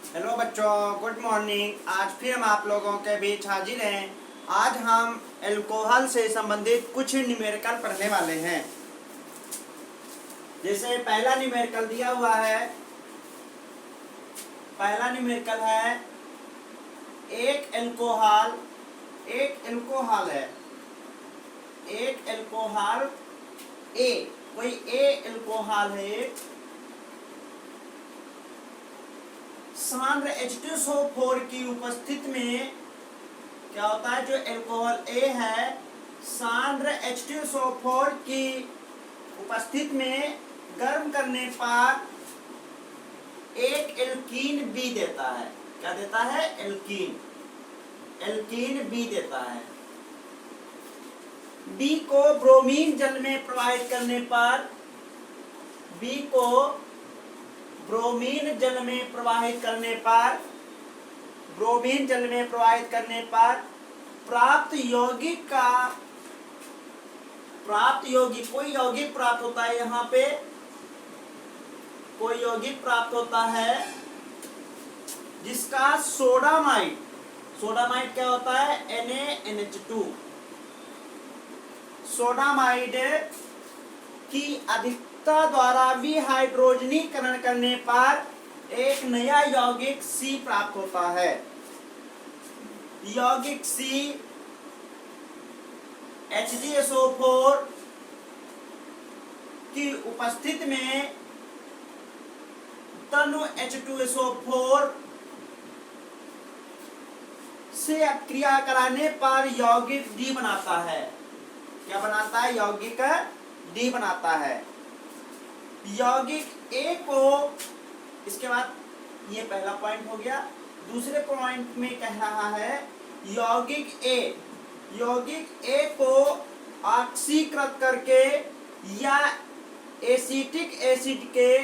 Hello बच्चों, good morning. आज फिर हम आप लोगों के बीच हाजिर हैं। आज हम अल्कोहल से संबंधित कुछ न्यूमेरिकल पढ़ने वाले हैं। जैसे पहला न्यूमेरिकल दिया हुआ है। पहला न्यूमेरिकल है एक अल्कोहल है। एक अल्कोहल ए, कोई ए अल्कोहल है, सांद्र H2SO4 की उपस्थिति में क्या होता है? जो अल्कोहल ए है, सांद्र H2SO4 की उपस्थिति में गर्म करने पर एक एल्कीन बी देता है। क्या देता है? एल्कीन बी देता है। बी को ब्रोमीन जल में प्रवाहित करने पर कोई यौगिक प्राप्त होता है। यहाँ पे कोई यौगिक प्राप्त होता है जिसका सोडामाइड क्या होता है? NaNH2। सोडामाइड की अधिकता द्वारा विहाइड्रोजनीकरण करने पर एक नया यौगिक C प्राप्त होता है। यौगिक C HgSO4 की उपस्थिति में तनु H2SO4 से क्रिया कराने पर यौगिक D बनाता है। क्या बनाता है? यौगिक D बनाता है। यौगिक A को, इसके बाद ये पहला पॉइंट हो गया। दूसरे पॉइंट में कह रहा है यौगिक A को ऑक्सीकृत करके या एसिटिक एसिड के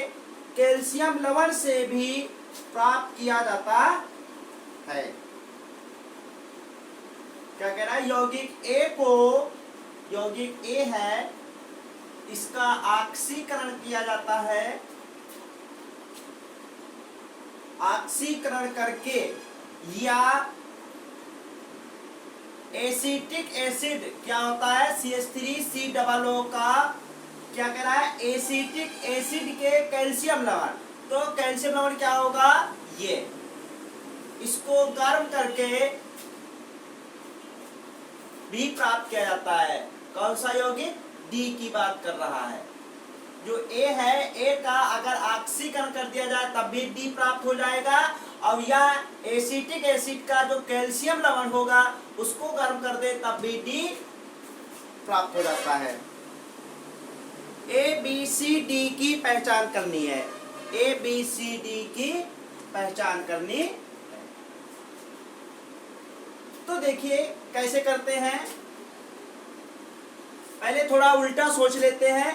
कैल्शियम लवण से भी प्राप्त किया जाता है। क्या कह रहा है? यौगिक A है, इसका ऑक्सीकरण किया जाता है। ऑक्सीकरण करके या एसिटिक एसिड क्या होता है? CH3COO का क्या कह रहा है? एसिटिक एसिड के कैल्शियम लवण। तो कैल्शियम लवण क्या होगा? ये, इसको गर्म करके भी प्राप्त किया जाता है। कौन सा यौगिक? D की बात कर रहा है। जो A है, A का अगर ऑक्सीकरण कर दिया जाए तब भी D प्राप्त हो जाएगा। और यह एसिटिक एसिड का जो कैल्शियम लवण होगा उसको गर्म कर दे तब भी D प्राप्त हो जाता है। ABCD की पहचान करनी है। ABCD की पहचान करनी है। तो देखिए कैसे करते हैं। पहले थोड़ा उल्टा सोच लेते हैं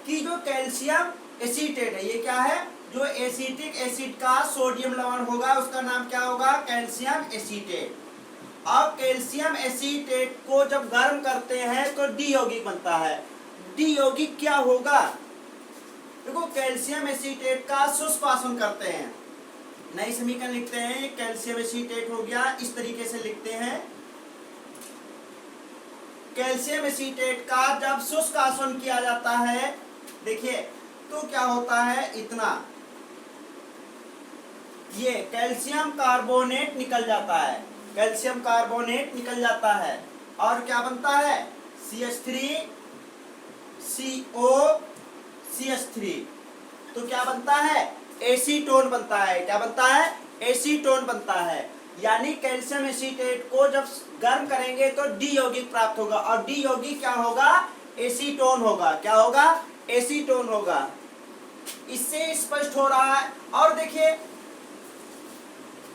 कि जो कैल्शियम एसीटेट है, ये क्या है? जो एसिटिक एसिड का सोडियम लवण होगा उसका नाम क्या होगा? Calcium acetate. अब कैल्शियम एसीटेट को जब गर्म करते हैं तो डी यौगिक बनता है। डी यौगिक क्या होगा? देखो, कैल्शियम एसीटेट का शुष्कवासन करते हैं, नई समीकरण लिखते हैं। कैल्शियम एसीटेट हो गया, इस तरीके से लिखते हैं। कैल्शियम एसीटेट का जब शुष्कवासन किया जाता है, देखिए तो क्या होता है? इतना ये कैल्शियम कार्बोनेट निकल जाता है। कैल्शियम कार्बोनेट निकल जाता है और क्या बनता है? CH3COCH3। तो क्या बनता है? एसीटोन बनता है। क्या बनता है? एसीटोन बनता है। यानी कैल्शियम एसीटेट को जब गर्म करेंगे तो डी यौगिक प्राप्त होगा और डी यौगिक क्या होगा? एसीटोन होगा। क्या होगा? एसीटोन होगा। इससे स्पष्ट हो रहा है। और देखिए,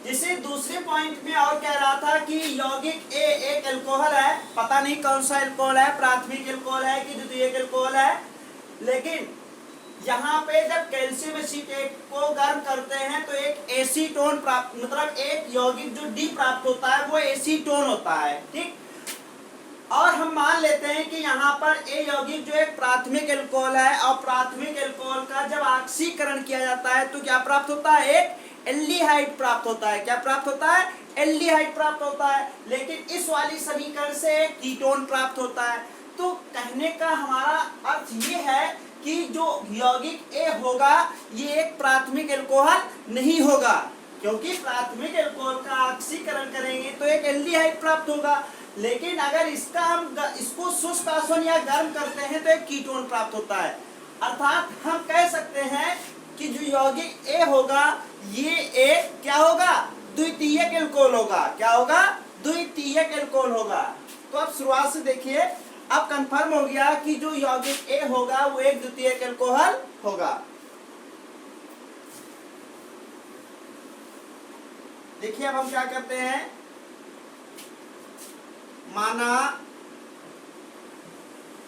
जैसे दूसरे पॉइंट में और कह रहा था कि यौगिक A एक अल्कोहल है, पता नहीं कौन सा अल्कोहल है, प्राथमिक अल्कोहल है कि द्वितीयक अल्कोहल है, लेकिन यहाँ पे जब कैल्शियम एसीटेट को गर्म करते हैं तो एक एसीटोन प्राप्त, मतलब एक यौगिक जो D प्राप्त होता है वो एसीटोन होता है। ठीक। और हम मान लेते हैं कि यहाँ पर ए यौगिक जो एक प्राथमिक अल्कोहल है और प्राथमिक अल्कोहल का जब ऑक्सीकरण किया जाता है तो क्या प्राप्त होता है? एक एल्डिहाइड प्राप्त होता है। क्या प्राप्त होता है? एल्डिहाइड प्राप्त होता है। लेकिन इस वाली समीकरण से कीटोन प्राप्त होता है। तो कहने का हमारा अर्थ ये है कि जो यौगिक ए होगा ये एक प्राथमिक एल्कोहल नहीं होगा, क्योंकि प्राथमिक एल्कोहल का ऑक्सीकरण करेंगे तो एक एल्डिहाइड प्राप्त होगा। लेकिन अगर इसको शुष्क आसवन या गर्म करते हैं तो एक कीटोन प्राप्त होता है। अर्थात हम कह सकते हैं कि जो यौगिक ए होगा ये एक क्या होगा? द्वितीयक एल्कोहल होगा। क्या होगा? द्वितीयक एल्कोहल होगा। तो अब शुरुआत से देखिए, अब कंफर्म हो गया कि जो यौगिक ए होगा वो एक द्वितीयक एल्कोहल होगा। देखिए अब हम क्या करते हैं, माना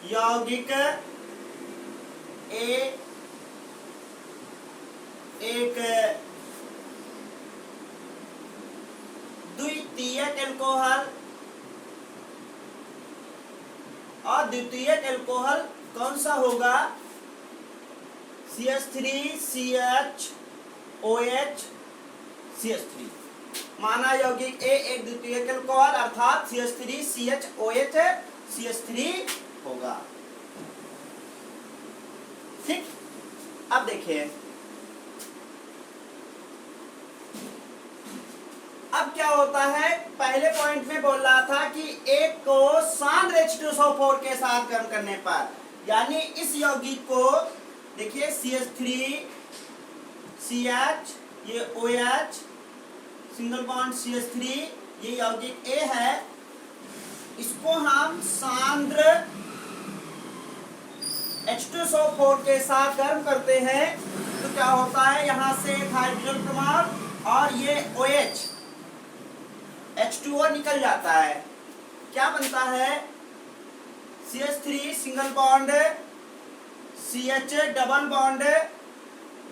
यौगिक ए एक द्वितीयक एल्कोहल और द्वितीयक एल्कोहल कौन सा होगा? CH3CHOH CH3। माना यौगिक ए एक द्वितीयक एल्कोहल अर्थात CH3CHOH CH3 होगा। ठीक, अब देखिए अब क्या होता है। पहले पॉइंट में बोल रहा था कि एक को सांद्र H2SO4 के साथ गर्म करने पर, यानी इस यौगिक को देखिए CH3CH ये OH सिंगल बॉन्ड CH3 ये यौगिक A है, इसको हम सांद्र H2SO4 के साथ गर्म करते हैं तो क्या होता है, यहां से हाइड्रोजन परमाणु और ये OH H2O निकल जाता है। क्या बनता है? CH3 single bond CH double bond,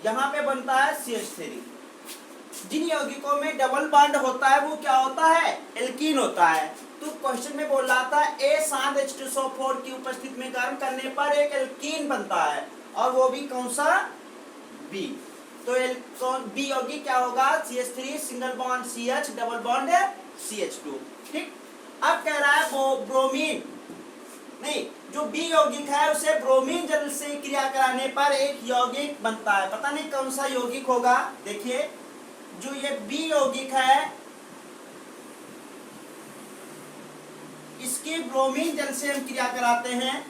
यहां पे बनता है CH3। जिन यौगिकों में डबल बॉन्ड होता है वो क्या होता है? एल्कीन होता है। तो क्वेश्चन में बोल रहा था ए सांद्र H2SO4 की उपस्थिति में गर्म करने पर एक एल्कीन बनता है, और वो भी कौन सा? बी। तो बी यौगिक क्या होगा? CH3 single bond CH double bond CH2। ठीक, अब कह रहा है वो ब्रोमीन नहीं, जो बी यौगिक है उसे ब्रोमीन जल से क्रिया कराने पर एक यौगिक बनता है। पता नहीं कौन सा यौगिक होगा। देखिए जो ये बी यौगिक है इसकी ब्रोमीन जल से हम क्रिया कराते हैं,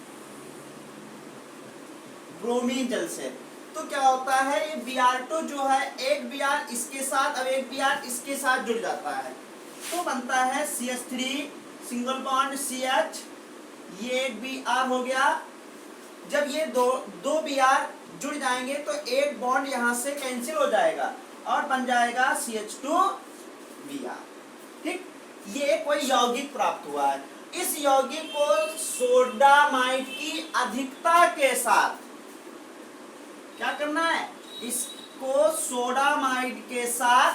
ब्रोमीन जल से। तो क्या होता है, ये Br2 जो है एक Br इसके साथ, अब एक Br इसके साथ जुड़ जाता है तो बनता है CH3 सिंगल बॉन्ड CH, ये एक Br हो गया। जब ये दो Br जुड़ जाएंगे तो एक बॉन्ड यहां से कैंसिल हो जाएगा और बन जाएगा CH2Br। ठीक, ये कोई यौगिक प्राप्त हुआ है। इस यौगिक को सोडामाइड की अधिकता के साथ क्या करना है, इसको सोडामाइड के साथ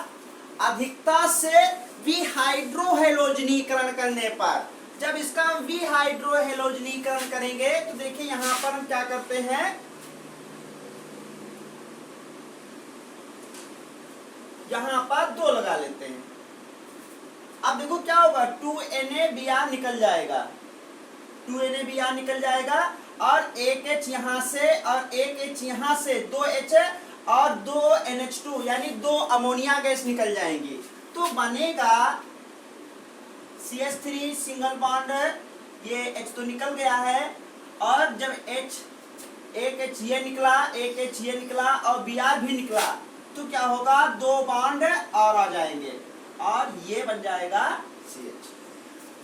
अधिकता से विहाइड्रोहेलोजनीकरण करने पर, जब इसका विहाइड्रोहेलोजनीकरण करेंगे तो देखिए यहां पर हम क्या करते हैं, यहां पर 2 लगा लेते हैं। अब देखो क्या होगा, 2NaBr निकल जाएगा, 2NaBr निकल जाएगा और एक H यहां से और एक H यहां से, 2H और 2 NH2 यानी 2 अमोनिया गैस निकल जाएंगी। तो बनेगा CH3 सिंगल बॉन्ड, ये H तो निकल गया है, और जब H एक H ये निकला, एक H ये निकला और Br भी निकला तो क्या होगा, 2 बॉन्ड और आ जाएंगे और ये बन जाएगा CH।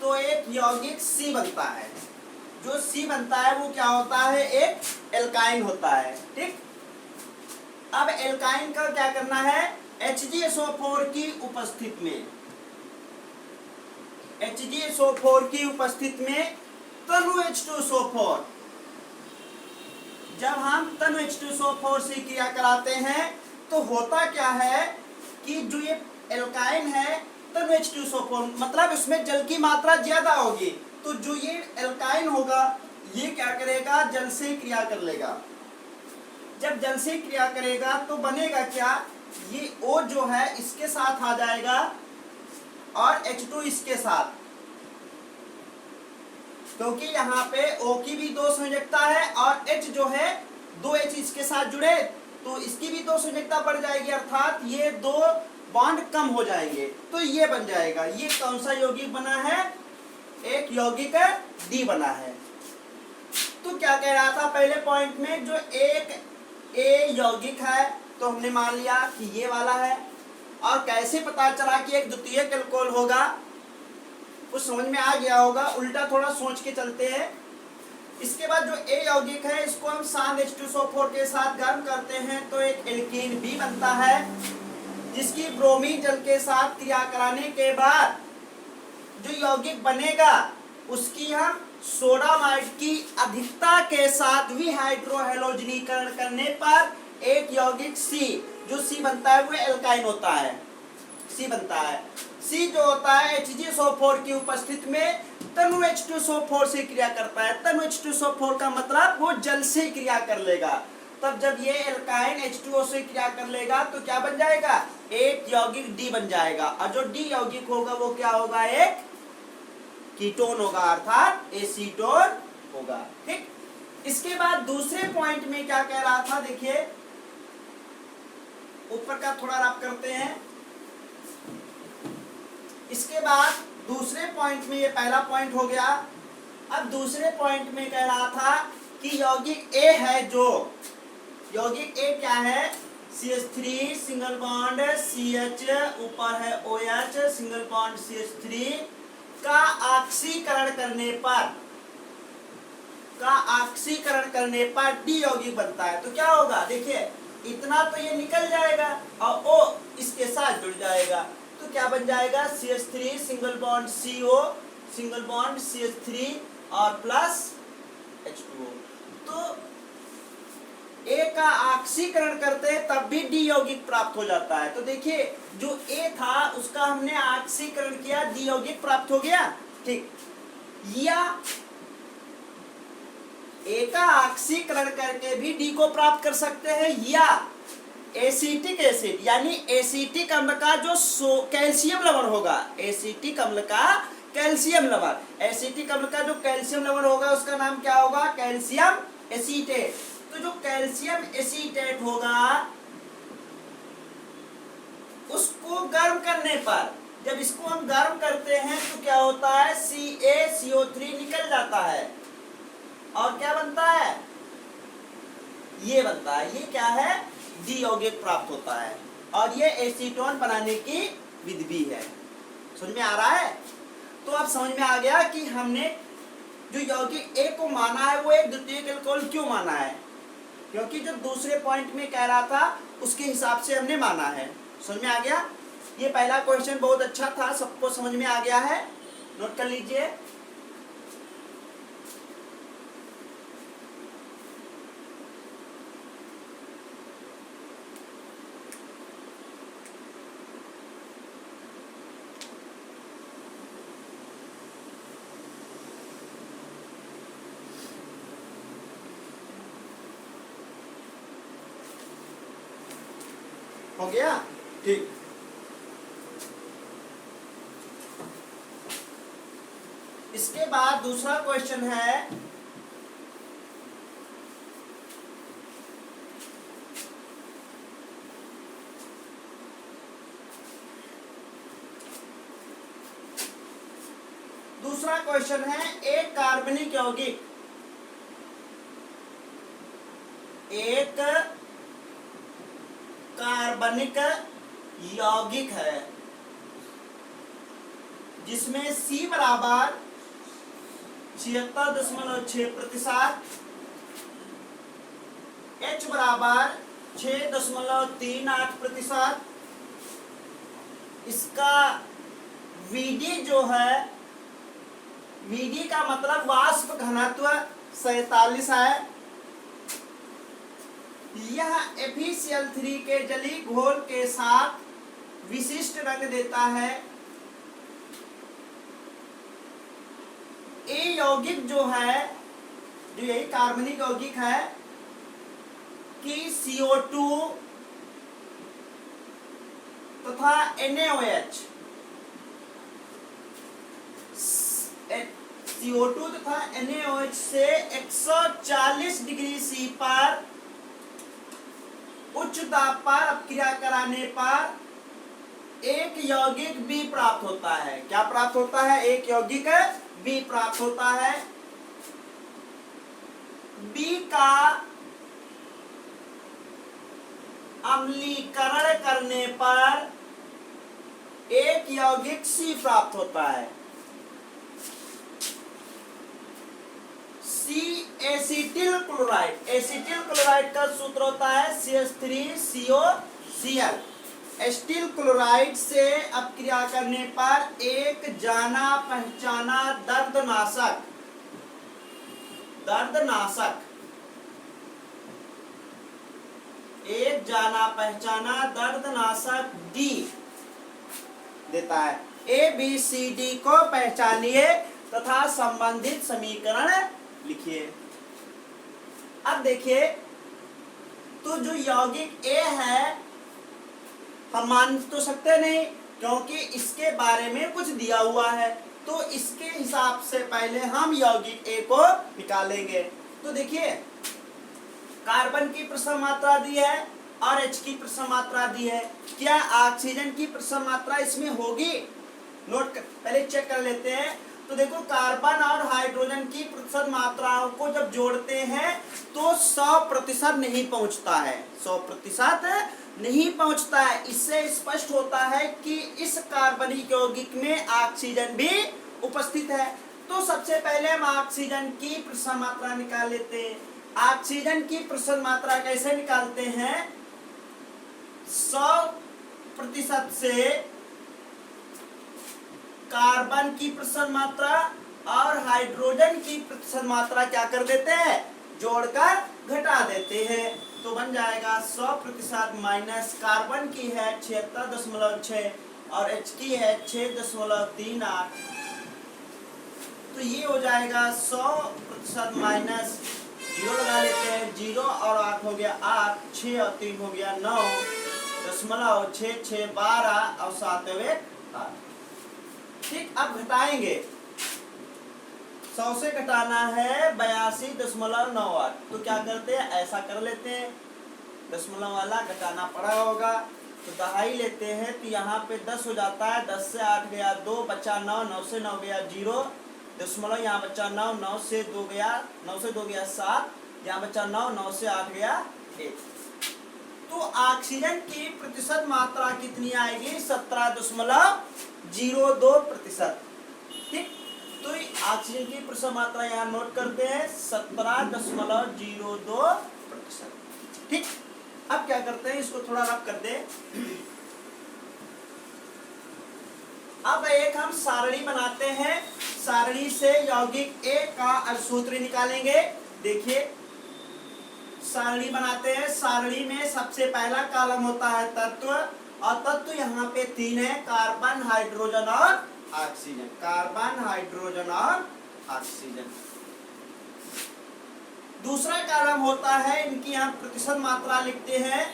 तो एक यौगिक C बनता है। जो C बनता है वो क्या होता है, एक एल्काइन होता है। ठीक, अब एल्काइन का क्या करना है, HgSO4 की उपस्थिति में, HgSO4 की उपस्थिति में तनु H2SO4, जब हम तनु H2SO4 से क्रिया कराते हैं तो होता क्या है कि जो ये एल्काइन है तनु H2SO4 मतलब इसमें जल की मात्रा ज्यादा होगी, तो जो ये एल्काइन होगा ये क्या करेगा, जल से क्रिया कर लेगा। जब जल से क्रिया करेगा तो बनेगा क्या, ये O जो है इसके साथ आ जाएगा और H2 इसके साथ, क्योंकि यहाँ पे O की भी 2 संयोजकता है और H जो है 2 H इसके साथ जुड़े तो इसकी भी 2 संयोजकता बढ़ जाएगी, अर्थात ये 2 बॉन्ड कम हो जाएंगे, तो ये बन जाएगा। ये कौन सा यौगिक बना है? एक यौगिक D बना है। तो क्या कह रहा था पहले पॉइंट में, जो एक A यौगिक है तो हमने मान लिया कि ये वाला है, और कैसे पता चला कि एक द्वितीयक अल्कोहल होगा, कुछ समझ में आ गया होगा। उल्टा थोड़ा सोच के चलते हैं। इसके बाद जो A यौगिक है इसको हम सांद H2SO4 के साथ गर्म करते हैं तो एक एल्कीन B बनता है, जिसकी ब्रोमीन जल के साथ क्रिया कराने के बाद जो यौगिक बनेगा उसकी हम सोडामाइड की अधिकता के साथ विहाइड्रोहैलोजनीकरण करने पर एक यौगिक C, जो C बनता है वो एल्काइन होता है, C बनता है। C जो होता है Hg SO4 की उपस्थिति में तनु H2SO4 से क्रिया करता है। तनु H2SO4 का मतलब वो जल से क्रिया कर लेगा। तब जब ये एल्काइन H2O से क्रिया कर लेगा तो क्या बन जाएगा? एक यौगिक D बन जाएगा, और जो D यौगिक होगा वो क्या होगा? एक कीटोन होगा, अर्थात एसीटोन होगा। ठीक। इसके बाद दूसरे पॉइंट में क्या कह रहा था, देखिए ऊपर का थोड़ा रब करते हैं। इसके बाद दूसरे पॉइंट में, ये पहला पॉइंट हो गया। अब दूसरे पॉइंट में कह रहा था कि यौगिक A है, जो यौगिक A क्या है? CH3 सिंगल बॉन्ड CH, ऊपर है OH सिंगल बॉन्ड CH3 का ऑक्सीकरण करने पर D यौगिक बनता है। तो क्या होगा? देखिए इतना तो ये निकल जाएगा और O इसके साथ जुड़ जाएगा, तो क्या बन जाएगा? CH3 single bond CO single bond CH3 और प्लस H2O। तो A का ऑक्सीकरण करते हैं तब भी D यौगिक प्राप्त हो जाता है। तो देखिए जो A था उसका हमने ऑक्सीकरण किया, D यौगिक प्राप्त हो गया। ठीक। या A का ऑक्सीकरण करके भी D को प्राप्त कर सकते हैं, या एसिटिक एसिड यानी एसिटिक अम्ल का जो कैल्शियम लवण होगा, एसिटिक अम्ल का कैल्शियम लवण, एसिटिक अम्ल का जो कैल्शियम लवण होगा उसका नाम क्या होगा? Calcium acetate. तो जो कैल्शियम एसीटेट होगा उसको गर्म करने पर, जब इसको हम गर्म करते हैं तो क्या होता है? CaCO3 निकल जाता है और क्या बनता है? ये बनता है। ये क्या है? D यौगिक प्राप्त होता है, और ये एसीटोन बनाने की विधि भी है। समझ में आ रहा है? तो अब समझ में आ गया कि हमने जो यौगिक A को माना है वो एक द्वितीयक अल्कोहल क्यों माना है, क्योंकि जो दूसरे पॉइंट में कह रहा था उसके हिसाब से हमने माना है। समझ में आ गया? ये पहला क्वेश्चन बहुत अच्छा था, सबको समझ में आ गया है? नोट कर लीजिए। हो गया? ठीक। इसके बाद दूसरा क्वेश्चन है, दूसरा क्वेश्चन है एक कार्बनिक यौगिक, एक कार्बनिक यौगिक है जिसमें C बराबर 76.6%, H बराबर 6.38%, इसका VD जो है, VD का मतलब वाष्प घनत्व 47 है। यह FeCl3 के जलीय घोल के साथ विशिष्ट रंग देता है। A यौगिक जो है, जो यही कार्बनिक यौगिक है कि CO2 तथा NaOH, CO2 तथा NaOH से 140 डिग्री C पर उच्च दाब पर अपक्रिया कराने पर एक यौगिक B प्राप्त होता है। क्या प्राप्त होता है? एक यौगिक B प्राप्त होता है। B का अम्लीकरण करने पर एक यौगिक C प्राप्त होता है। C acetyl chloride, acetyl chloride का सूत्र होता है CH3COCl। एसिटिल क्लोराइड से अपक्रिया करने पर एक जाना पहचाना दर्दनाशक एक जाना पहचाना दर्दनाशक D देता है। ABCD को पहचानिए तथा संबंधित समीकरण लिखिए। अब देखिए, तो जो यौगिक A है हम मान तो सकते नहीं, क्योंकि इसके बारे में कुछ दिया हुआ है। तो इसके हिसाब से पहले हम यौगिक A को निकालेंगे। तो देखिए, कार्बन की प्रसम मात्रा दी है और H की प्रसम मात्रा दी है। क्या ऑक्सीजन की प्रसम मात्रा इसमें होगी? नोट कर, पहले चेक कर लेते हैं। तो देखो, कार्बन और हाइड्रोजन की प्रतिशत मात्राओं को जब जोड़ते हैं तो 100% नहीं पहुंचता है, 100% नहीं पहुंचता है। इससे स्पष्ट होता है कि इस कार्बनिक यौगिक में ऑक्सीजन भी उपस्थित है। तो सबसे पहले हम ऑक्सीजन की प्रतिशत मात्रा निकाल लेते हैं। ऑक्सीजन की प्रतिशत मात्रा कैसे निकालते हैं? 100% से कार्बन की प्रतिशत मात्रा और हाइड्रोजन की प्रतिशत मात्रा क्या कर देते हैं? जोड़कर घटा देते हैं। तो बन जाएगा 100% माइनस कार्बन की है 76.6 और H की है 6.38। तो ये हो जाएगा 100% माइनस 0 लगा लेते हैं। 0 और 8 हो गया 8, 6 और 3 हो गया 9, 0.6, 12 और 7 8। ठीक, अब घटाएंगे। 100 से घटाना है 82.98। तो क्या करते हैं? ऐसा कर लेते हैं, दशमलव वाला घटाना पड़ा होगा तो दहाई लेते हैं। तो यहाँ पे 10 हो जाता है, 10 से 8 गया 2, बचा 9, 9 से 9 गया 0, दशमलव यहाँ बचा 9, 9 से 2 गया 9 से 2 गया 7, यहाँ बचा 9, 9 से 8 गया 1। तो ऑक्सीजन की प्रतिशत मात्रा कितनी आएगी? 17.02%। ठीक, तो ऑक्सीजन की प्रतिशत मात्रा यहाँ नोट करते हैं 17.02%। ठीक, अब क्या करते हैं? इसको थोड़ा रफ कर दे। अब एक हम सारणी बनाते हैं। सारणी से यौगिक A का सूत्र निकालेंगे। देखिए, सारणी बनाते हैं। सारणी में सबसे पहला कॉलम होता है तत्व, और तत्व यहाँ पे 3 है, कार्बन, हाइड्रोजन और ऑक्सीजन। कार्बन, हाइड्रोजन और ऑक्सीजन। दूसरा कॉलम होता है, इनकी यहाँ प्रतिशत मात्रा लिखते हैं।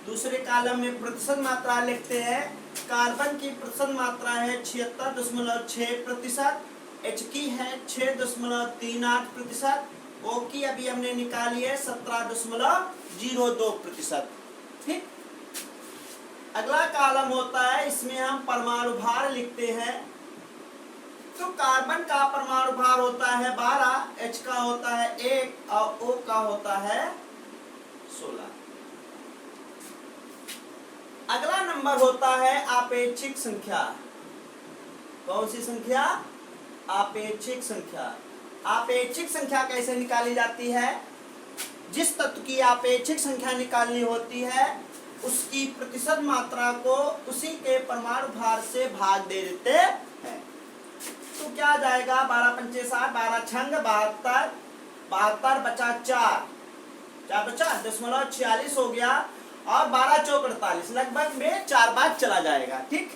दूसरे कॉलम में प्रतिशत मात्रा लिखते हैं। कार्बन की प्रतिशत मात्रा है 76.6%, H की है 6.38%, O की अभी हमने निकाली है 17.02%। ठीक, अगला कॉलम होता है, इसमें हम परमाणु भार लिखते हैं। तो कार्बन का परमाणु भार होता है 12, H का होता है 1 और O का होता है 16। अगला नंबर होता है आपेक्षिक संख्या। कौन सी संख्या? आपेक्षिक संख्या। आपेक्षिक संख्या कैसे निकाली जाती है? जिस तत्व की आपेक्षिक संख्या निकालनी होती है उसकी प्रतिशत मात्रा को उसी के परमाणु भार से भाग दे देते हैं। तो क्या आ जाएगा? 12 पंचे 60, 12 छंग 72, 72 बचा 4 बचा 0.46 हो गया, और 12 चौक 48, लगभग में 4 बार चला जाएगा। ठीक,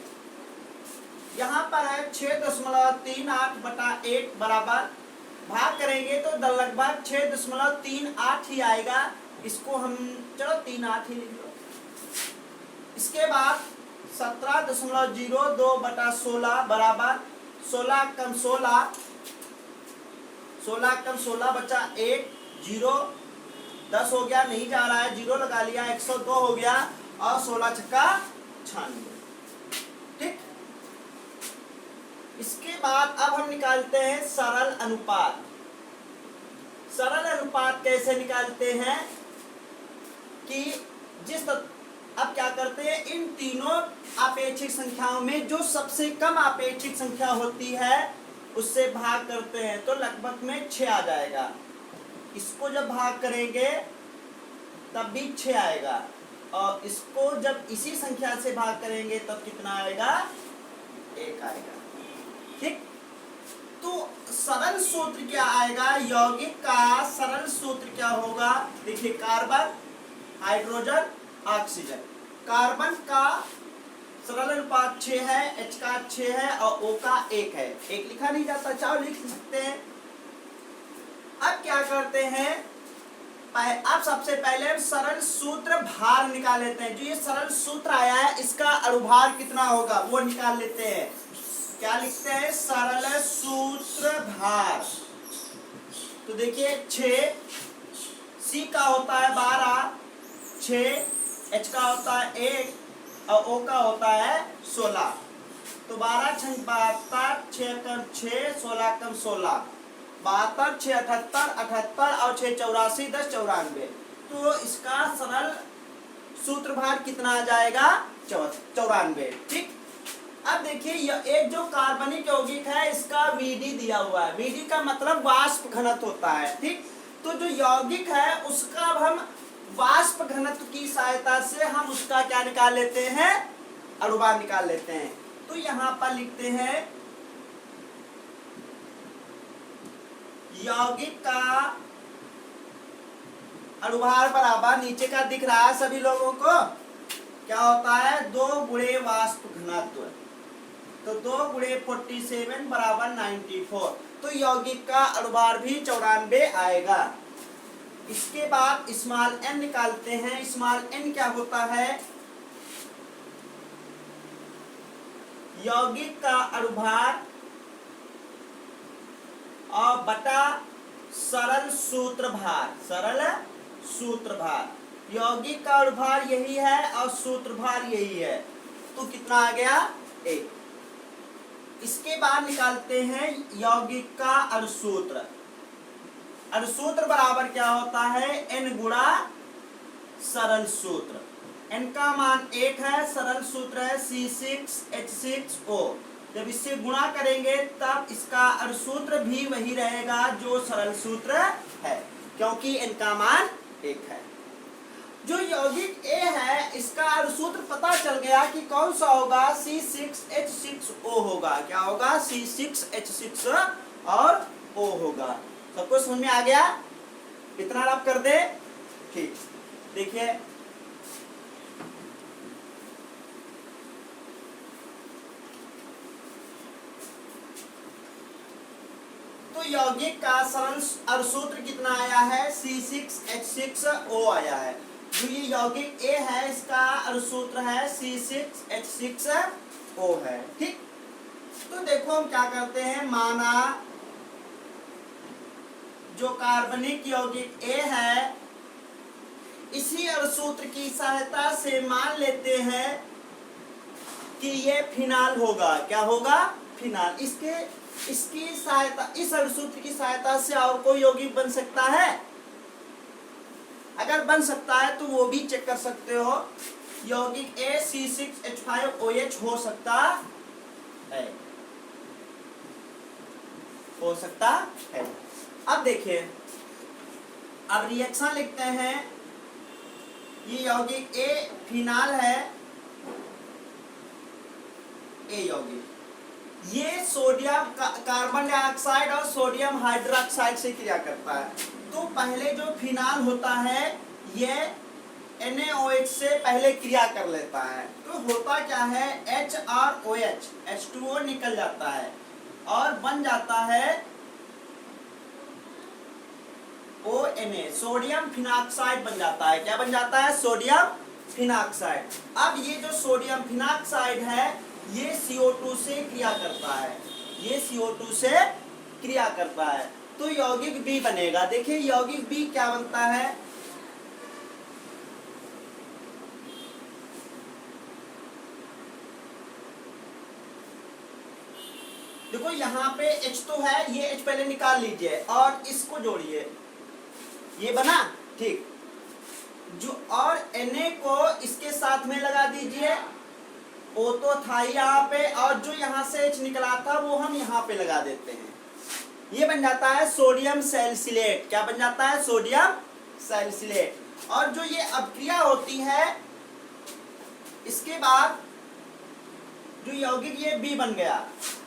यहाँ पर है 6.38/8 बराबर, भाग करेंगे तो लगभग 6.38 ही आएगा। इसको हम चलो 38 ही लिख लो। इसके बाद 17.02 बटा 16 बराबर 16 कम 16, 16 कम 16 बचा 1, 0, 10 हो गया, नहीं जा रहा है, 0 लगा लिया, 102 हो गया और 16 छक्का 96। ठीक। इसके बाद अब हम निकालते हैं सरल अनुपात। सरल अनुपात कैसे निकालते हैं कि अब क्या करते हैं, इन तीनों आपेक्षिक संख्याओं में जो सबसे कम आपेक्षिक संख्या होती है उससे भाग करते हैं, तो लगभग में 6 आ जाएगा। इसको जब भाग करेंगे तब भी 6 आएगा, और इसको जब इसी संख्या से भाग करेंगे तब कितना आएगा, 1 आएगा। ठीक। तो सरल सूत्र क्या आएगा, यौगिक का सरल सूत्र क्या होगा, देखिए कार्बन, हाइड्रोजन, ऑक्सीजन। कार्बन का सरल अनुपात 6 है, H का 6 है और O का 1 है। 1 लिखा नहीं जाता, चाहो लिख सकते हैं। अब क्या करते हैं, अब सबसे पहले सरल सूत्र भार निकाल लेते हैं। जो ये सरल सूत्र आया है इसका अणुभार कितना होगा वो निकाल लेते हैं। क्या लिखते हैं, सरल सूत्र भार। तो देखिए 6, C का होता है 12, 6, H का होता है 1 और O का होता है 16। तो 12 6 72, 6 कम 6, 16 कम 16, 72, 6 78, 78 और 6 84, 10 94। तो इसका सरल सूत्र भार कितना आ जाएगा, 94। ठीक। अब देखिए एक जो कार्बनिक यौगिक है इसका Vd दिया हुआ है। Vd का मतलब वाष्प घनत्व होता है। ठीक। तो जो यौगिक है उसका अब हम वाष्प घनत्व की सहायता से हम उसका क्या निकाल लेते हैं, अणुभार निकाल लेते हैं। तो यहां पर लिखते हैं यौगिक का अणुभार बराबर, नीचे का दिख रहा है सभी लोगों को, क्या होता है, 2 गुणे वाष्प घनत्व। तो 2 गुणे 47 बराबर 94। तो यौगिक का अणुभार भी 94 आएगा। इसके बाद स्मॉल n निकालते हैं। स्मॉल n क्या होता है, यौगिक का अणुभार और बटा सरल सूत्र भार। सरल सूत्र भार, यौगिक का अणुभार यही है और सूत्र भार यही है, तो कितना आ गया, 1। इसके बाद निकालते हैं यौगिक का अणुसूत्र। अणुसूत्र बराबर क्या होता है, n गुणा सरल सूत्र। n का मान 1 है, सरल सूत्र है C6H6O। जब इससे गुणा करेंगे तब इसका अणुसूत्र भी वही रहेगा जो सरल सूत्र है, क्योंकि n का मान 1 है। जो यौगिक A है इसका अणुसूत्र पता चल गया कि कौन सा होगा, C6H6O होगा। क्या होगा, C6H6 और O होगा। सबको समझ में आ गया, इतना आप कर दे। ठीक। देखिए तो यौगिक का सरल अणुसूत्र कितना आया है, C6H6O आया है। जो ये यौगिक A है इसका अणुसूत्र है C6H6O है। ठीक। तो देखो हम क्या करते हैं, माना जो कार्बनिक यौगिक A है इसी अणुसूत्र की सहायता से मान लेते हैं कि ये फिनाल होगा। क्या होगा, फिनाल। इसकी सहायता, इस अणुसूत्र की सहायता से और कोई यौगिक बन सकता है? अगर बन सकता है तो वो भी चेक कर सकते हो। यौगिक A C6H5OH हो सकता है, हो सकता है। अब देखिए, अब रिएक्शन लिखते हैं। ये यौगिक A फिनाल है, A यौगिक, ये सोडियम कार्बन डाइऑक्साइड और सोडियम हाइड्रोक्साइड से क्रिया करता है। तो पहले जो फिनाल होता है ये NaOH से पहले क्रिया कर लेता है। तो होता क्या है, H और OH, H2O निकल जाता है और बन जाता है ONa, सोडियम फिनॉक्साइड बन जाता है। क्या बन जाता है, सोडियम फिनाक्साइड। अब ये जो सोडियम फिनाक्साइड है ये CO2 से क्रिया करता है, ये CO2 से क्रिया करता है तो यौगिक बी बनेगा। देखिए यौगिक बी क्या बनता है, देखो यहाँ पे H तो है, ये H पहले निकाल लीजिए और इसको जोड़िए, ये बना ठीक। जो और Na को इसके साथ में लगा दीजिए, O तो था यहाँ पे और जो यहाँ से H निकला था वो हम यहाँ पे लगा देते हैं, ये बन जाता है सोडियम सैलिसिलेट। क्या बन जाता है, सोडियम सैलिसिलेट। और जो ये अपक्रिया होती है इसके बाद जो यौगिक ये बी बन गया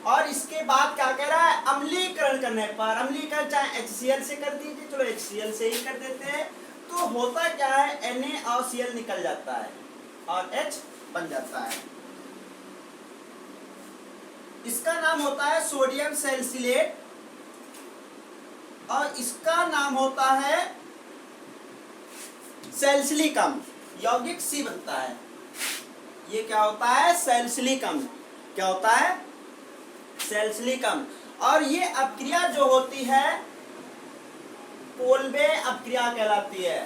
और इसके बाद क्या कह रहा है, अम्लीकरण करने पर, अम्लीकरण चाहे HCl से कर दीजिए, चलो HCl से ही कर देते हैं, तो होता क्या है Na और Cl निकल जाता है और H बन जाता है। इसका नाम होता है सोडियम सैलिसिलेट और इसका नाम होता है सैलिसिलिकम। यौगिक C बनता है, ये क्या होता है, सैलिसिलिकम। क्या होता है, सैलिसिलिकम। और ये अपक्रिया जो होती है पोलबे अपक्रिया कहलाती है,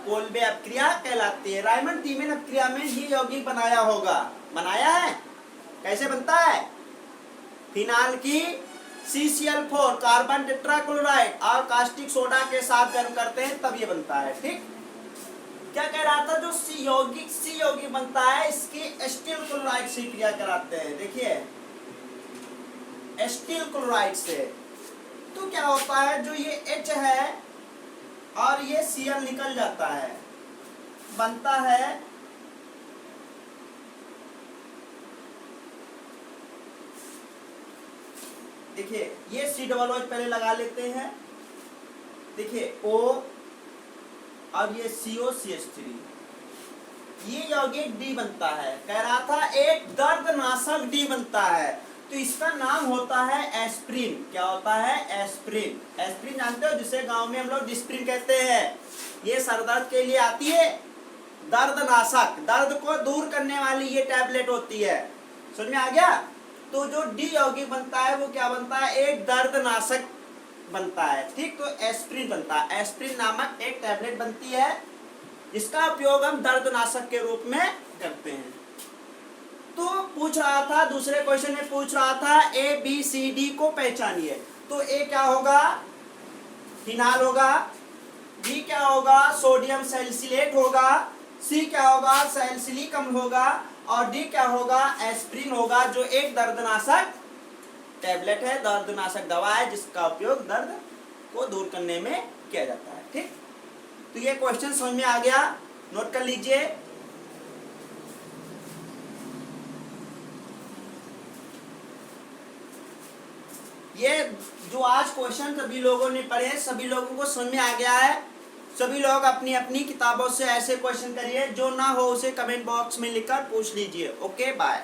पोलबे अपक्रिया कहलाती है। रायमंड तीमेन अपक्रिया में ये यौगिक बनाया होगा, बनाया है। कैसे बनता है, फिनाल की CCl4 कार्बन टेट्राक्लोराइड और कास्टिक सोडा के साथ गर्म करते हैं तब ये बनता है, ठीक। क्या कह रहा था, जो सी यौगिक बनता है इसकी एस्टिल क्लोराइड से क्रिया कराते हैं। देखिए एस्टिल क्लोराइड से, तो क्या होता है, जो ये H है और ये Cl निकल जाता है, बनता है देखिए ये C पहले लगा लेते हैं, देखिए O और ये COCH3, ये यौगिक D बनता है। कह रहा था एक दर्दनाशक D बनता है तो इसका नाम होता है एस्प्रिन। क्या होता है, एस्प्रिन। एस्प्रिन जानते हो, जिसे गांव में हम लोग डिस्प्रिन कहते हैं। ये सर दर्द के लिए आती है, दर्दनाशक, दर्द को दूर करने वाली ये टैबलेट होती है। समझ में आ गया। तो जो D यौगिक बनता है वो क्या बनता है, एक दर्दनाशक बनता है, ठीक। तो एस्प्रिन बनता है, एस्प्रिन नामक एक टैबलेट बनती है जिसका उपयोग हम दर्दनाशक के रूप में करते हैं। तो पूछ रहा था, दूसरे क्वेश्चन में पूछ रहा था ABCD को पहचानिए। तो A क्या होगा, फिनाल होगा, B क्या होगा, सोडियम सैलिसिलेट होगा, C क्या होगा, सैलिसिलिकम होगा और D क्या होगा, एस्प्रिन होगा, जो एक दर्दनाशक टैबलेट है, दर्दनाशक दवा है जिसका उपयोग दर्द को दूर करने में किया जाता है, ठीक। तो ये क्वेश्चन समझ में आ गया, नोट कर लीजिए। ये जो आज क्वेश्चन सभी लोगों ने पढ़े, सभी लोगों को समझ में आ गया है। सभी लोग अपनी अपनी किताबों से ऐसे क्वेश्चन करिए, जो ना हो उसे कमेंट बॉक्स में लिखकर पूछ लीजिए। Okay bye.